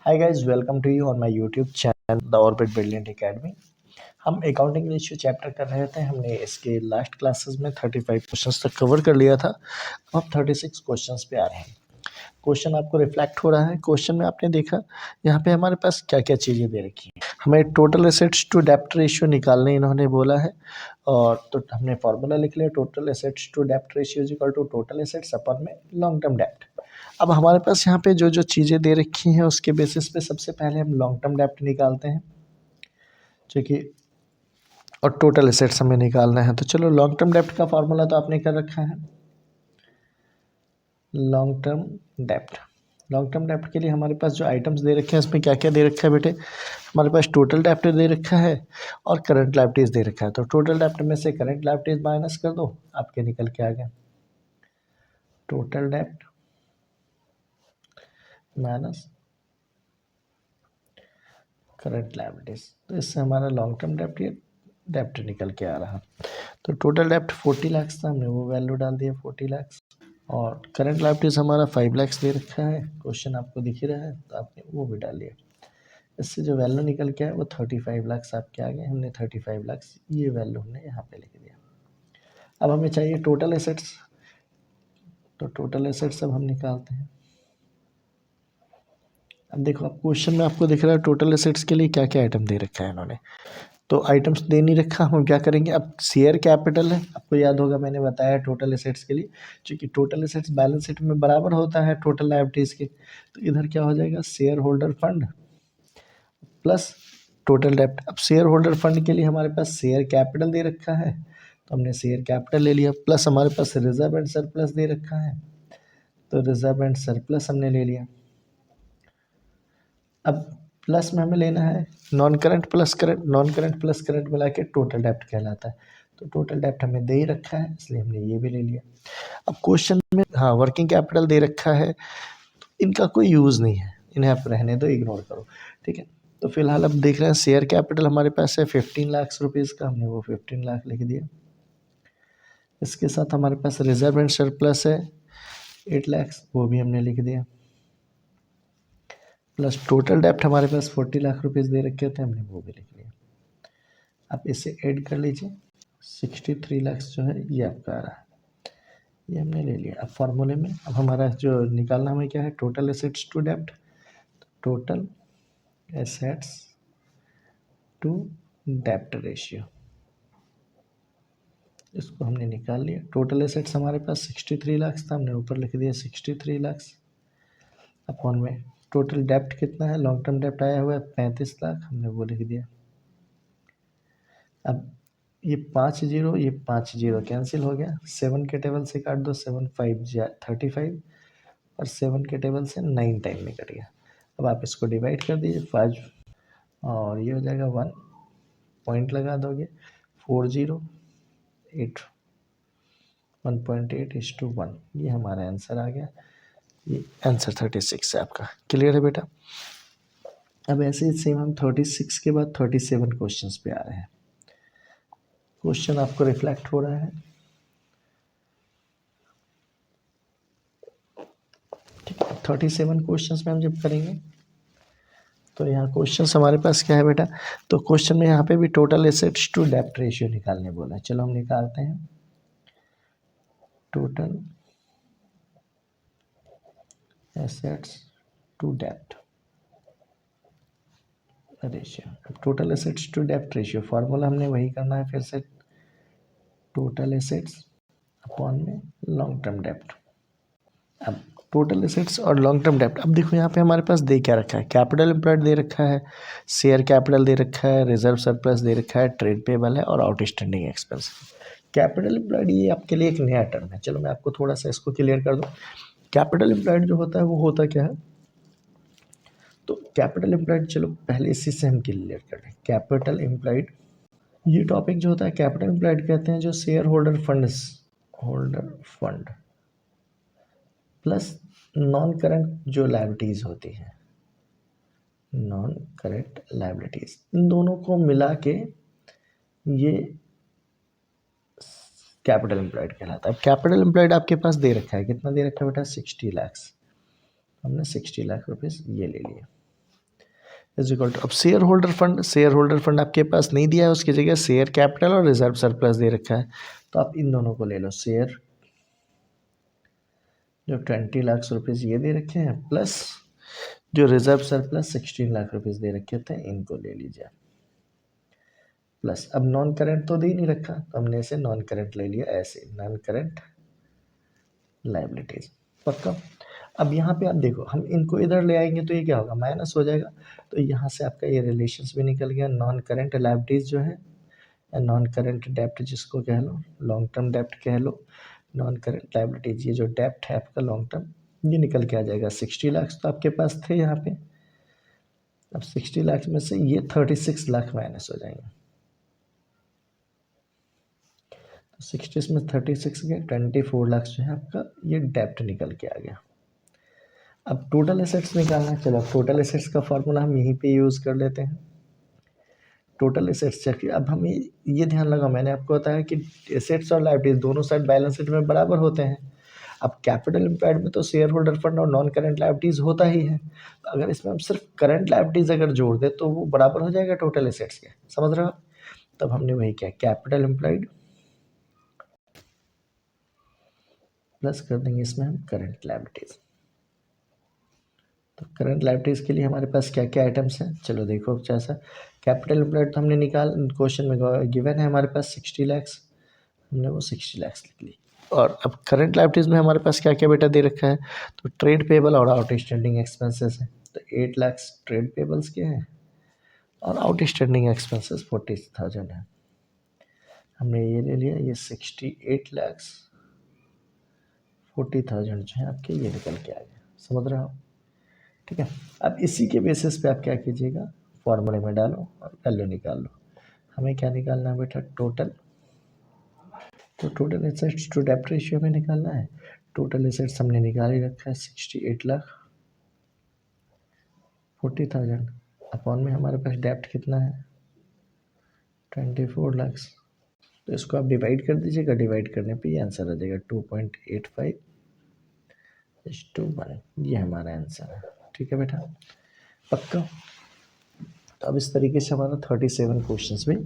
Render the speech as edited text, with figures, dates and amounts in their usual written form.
Hi guys, welcome to you on my YouTube channel the Orbit Brilliant Academy. हम accounting ratio chapter कर रहे थे। हमने इसके लास्ट क्लासेस में 35 क्वेश्चंस तक कवर कर लिया था। अब 36 क्वेश्चंस पे आ रहे हैं। क्वेश्चन आपको रिफ्लेक्ट हो रहा है। क्वेश्चन में आपने देखा यहाँ पे हमारे पास क्या क्या चीज़ें दे रखी हैं। हमें टोटल एसेट्स टू डेप्ट रेशियो निकालने इन्होंने बोला है, और तो हमने फार्मूला लिख लिया। टोटल एसेट्स टू डेप्ट ratio is equal to total assets upon में लॉन्ग टर्म डेप्ट। अब हमारे पास यहाँ पे जो जो चीज़ें दे रखी हैं उसके बेसिस पे सबसे पहले हम लॉन्ग टर्म डेप्ट निकालते हैं, जो कि और टोटल एसेट्स हमें निकालना है। तो चलो, लॉन्ग टर्म डेप्ट का फार्मूला तो आपने कर रखा है। लॉन्ग टर्म डेप्ट, लॉन्ग टर्म डेप्ट के लिए हमारे पास जो आइटम्स दे रखे हैं इसमें क्या क्या दे रखा है बेटे। हमारे पास टोटल डेप्ट दे रखा है और करंट लायबिलिटीज दे रखा है। तो टोटल डेप्ट में से करंट लायबिलिटीज माइनस कर दो, आपके निकल के आ गया टोटल डेप्ट माइनस करंट लायबिलिटीज। तो इससे हमारा लॉन्ग टर्म डेप्ट ये डेप्ट निकल के आ रहा। तो टोटल डेप्ट 40 लाख था, हमने वो वैल्यू डाल दिया 40 लाख। और करंट लायबिलिटीज हमारा 5 लाख दे रखा है, क्वेश्चन आपको दिख ही रहा है, तो आपने वो भी डाल दिया। इससे जो वैल्यू निकल के आया वो 35 लाख आपके आ गए। हमने 35 लाख ये वैल्यू हमने यहाँ पे लिख दिया। अब हमें चाहिए टोटल एसेट्स। तो टोटल एसेट्स अब हम निकालते हैं। अब देखो, अब क्वेश्चन में आपको दिख रहा है टोटल एसेट्स के लिए क्या क्या आइटम दे रखा है इन्होंने। तो आइटम्स दे नहीं रखा, हम क्या करेंगे। अब शेयर कैपिटल है, आपको याद होगा मैंने बताया टोटल एसेट्स के लिए, क्योंकि टोटल एसेट्स बैलेंस शीट में बराबर होता है टोटल लायबिलिटीज के। तो इधर क्या हो जाएगा, share holder fund plus total डेप्ट। अब शेयर होल्डर फंड के लिए हमारे पास शेयर कैपिटल दे रखा है, तो हमने शेयर कैपिटल ले लिया, प्लस हमारे पास रिजर्व एंड सरप्लस दे रखा है, तो रिजर्व एंड सरप्लस हमने ले लिया। अब प्लस में हमें लेना है non current plus current, non current plus current मिला के टोटल डेप्ट कहलाता है। तो टोटल डेप्ट हमें दे ही रखा है, इसलिए हमने ये भी ले लिया। अब क्वेश्चन में हाँ वर्किंग कैपिटल दे रखा है, तो इनका कोई यूज़ नहीं है, इन्हें आप रहने दो, इग्नोर करो, ठीक है। तो फिलहाल अब देख रहे हैं शेयर कैपिटल हमारे पास है 15 लाख रुपीज़ का, हमने वो 15 लाख लिख दिया। इसके साथ हमारे पास रिजर्व एंड सरप्लस है 8 लाख, वो भी हमने लिख दिया। प्लस टोटल डेप्ट हमारे पास 40 लाख रुपीज़ दे रखे थे, हमने वो भी लिख लिया। आप इसे ऐड कर लीजिए, 63 लाख जो है ये आपका आ रहा है, ये हमने ले लिया। अब फार्मूले में अब हमारा जो निकालना हमें क्या है, टोटल एसेट्स टू डेप्ट। टोटल एसेट्स टू डेप्ट रेशियो, इसको हमने निकाल लिया। टोटल एसेट्स हमारे पास 63 लाख था, हमने ऊपर लिख दिया 63 लाख अपॉन में टोटल डेप्ट कितना है, लॉन्ग टर्म डेप्ट आया हुआ है 35 लाख, हमने वो लिख दिया। अब ये 5 जीरो, ये 5 जीरो कैंसिल हो गया, 7 के टेबल से काट दो, 7 5 35 और 7 के टेबल से 9 टाइम में कट गया। अब आप इसको डिवाइड कर दीजिए 5, और ये हो जाएगा 1, पॉइंट लगा दोगे 408 1.8:1, ये हमारा आंसर आ गया। ये आंसर 36 है आपका। क्लियर है बेटा। अब ऐसे ही सेम हम 36 के बाद 37 क्वेश्चंस पे आ रहे हैं। क्वेश्चन आपको रिफ्लेक्ट हो रहा है, ठीक है। 37 क्वेश्चंस में हम जब करेंगे तो यहाँ क्वेश्चंस हमारे पास क्या है बेटा। तो क्वेश्चन में यहाँ पे भी टोटल एसेट्स टू डेप्ट रेशियो निकालने बोला है। चलो हम निकालते हैं टोटल एसेट्स टू डेप्ट रेशियो। अब टोटल एसेट्स टू डेप्ट रेशियो फार्मूला हमने वही करना है फिर से, टोटल एसेट्स अपॉन में लॉन्ग टर्म डेप्ट। अब टोटल एसेट्स और लॉन्ग टर्म डेप्ट, अब देखो यहाँ पे हमारे पास दे क्या रखा है, कैपिटल एम्प्लॉयड दे रखा है, शेयर कैपिटल दे रखा है, रिजर्व सरप्लस दे रखा है, ट्रेड पेबल है और आउटस्टैंडिंग एक्सपेंस। कैपिटल एम्प्लॉयड ये आपके लिए एक नया टर्म है। चलो मैं आपको थोड़ा सा इसको क्लियर कर दूँ। कैपिटल एम्प्लॉयड जो होता है वो होता क्या है, तो कैपिटल एम्प्लॉयड, चलो पहले इसी से हम क्लियर कर लें। कैपिटल एम्प्लॉयड ये टॉपिक जो होता है, कैपिटल एम्प्लॉयड कहते हैं जो share holder fund plus non current जो लायबिलिटीज होती हैं, नॉन करंट लायबिलिटीज, इन दोनों को मिला के ये कैपिटल एम्प्लॉयड कहलाता है। अब कैपिटल एम्प्लॉयड आपके पास दे रखा है, कितना दे रखा है बेटा, 60 लाख। हमने 60 लाख रुपीज़ ये ले लिए। इज इक्वल टू, अब शेयर होल्डर फंड आपके पास नहीं दिया है, उसकी जगह शेयर कैपिटल और रिजर्व सरप्लस दे रखा है, तो आप इन दोनों को ले लो। शेयर जो 20 लाख रुपीज़ ये दे रखे हैं, प्लस जो रिजर्व सरप्लस 16 लाख रुपीज़ दे रखे थे, इनको ले लीजिए। प्लस अब नॉन करेंट तो दे ही नहीं रखा, तो हमने इसे नॉन करेंट ले लिया, ऐसे नॉन करेंट लाइबिलिटीज। पक्का। अब यहाँ पे आप देखो, हम इनको इधर ले आएंगे तो ये क्या होगा, माइनस हो जाएगा, तो यहाँ से आपका ये रिलेशंस भी निकल गया। नॉन करेंट लाइबिलिटीज जो है, या नॉन करेंट डेप्ट जिसको कह लो, लॉन्ग टर्म डेप्ट कह लो, नॉन करेंट लाइबिलिटीज, ये जो डेप्ट है आपका लॉन्ग टर्म, ये निकल के आ जाएगा 60 लाख तो आपके पास थे यहाँ पे। अब 60 लाख में से ये 36 लाख माइनस हो जाएंगे, 60 में 36 गया, 24 लाख जो है आपका ये डेप्ट निकल के आ गया। अब टोटल एसेट्स निकालना है, चलो टोटल एसेट्स का फॉर्मूला हम यहीं पे यूज़ कर लेते हैं। टोटल एसेट्स चाहिए, अब हमें ये ध्यान लगा, मैंने आपको बताया कि एसेट्स और लायबिलिटीज दोनों साइड बैलेंस शीट में बराबर होते हैं। अब कैपिटल एम्प्लॉयड में तो शेयर होल्डर फंड और नॉन करेंट लायबिलिटीज होता ही है, तो अगर इसमें हम सिर्फ करंट लायबिलिटीज अगर जोड़ दें तो वो बराबर हो जाएगा टोटल एसेट्स के, समझ रहे हो। तब हमने वही किया, कैपिटल एम्प्लॉयड प्लस कर देंगे इसमें हम करंट लायबिलिटीज। तो करंट लायबिलिटीज के लिए हमारे पास क्या क्या आइटम्स हैं, चलो देखो। जैसा कैपिटल एम्प्लॉयड तो हमने निकाल, क्वेश्चन में गिवन है हमारे पास 60 लैक्स, हमने वो 60 लैक्स लिख ली। और अब करंट लायबिलिटीज में हमारे पास क्या क्या बेटा दे रखा है, तो ट्रेड पेबल और आउटस्टैंडिंग एक्सपेंसेस है, तो 8 लैक्स ट्रेड पेबल्स के हैं और आउटस्टैंडिंग एक्सपेंसेस 40,000 है। हमने ये ले लिया, ये 68 लैक्स 40,000 जो है आपके ये निकल के आ गया, समझ रहे हो। ठीक है, अब इसी के बेसिस पे आप क्या कीजिएगा, फॉर्मूले में डालो और वैल्यू निकाल लो। हमें क्या निकालना है बेटा, टोटल, तो टोटल एसेट्स टू डेप्ट रेशियो में निकालना है। टोटल एसेट्स हमने निकाल ही रखा है 68 लाख 40,000, अपॉन में हमारे पास डेप्ट कितना है 24 लाख, तो इसको आप डिवाइड कर दीजिएगा, डिवाइड करने पे ये आंसर आ जाएगा 2.85/1, ये हमारा आंसर है। ठीक है बेटा, पक्का। तो अब इस तरीके से हमारा 37 क्वेश्चंस भी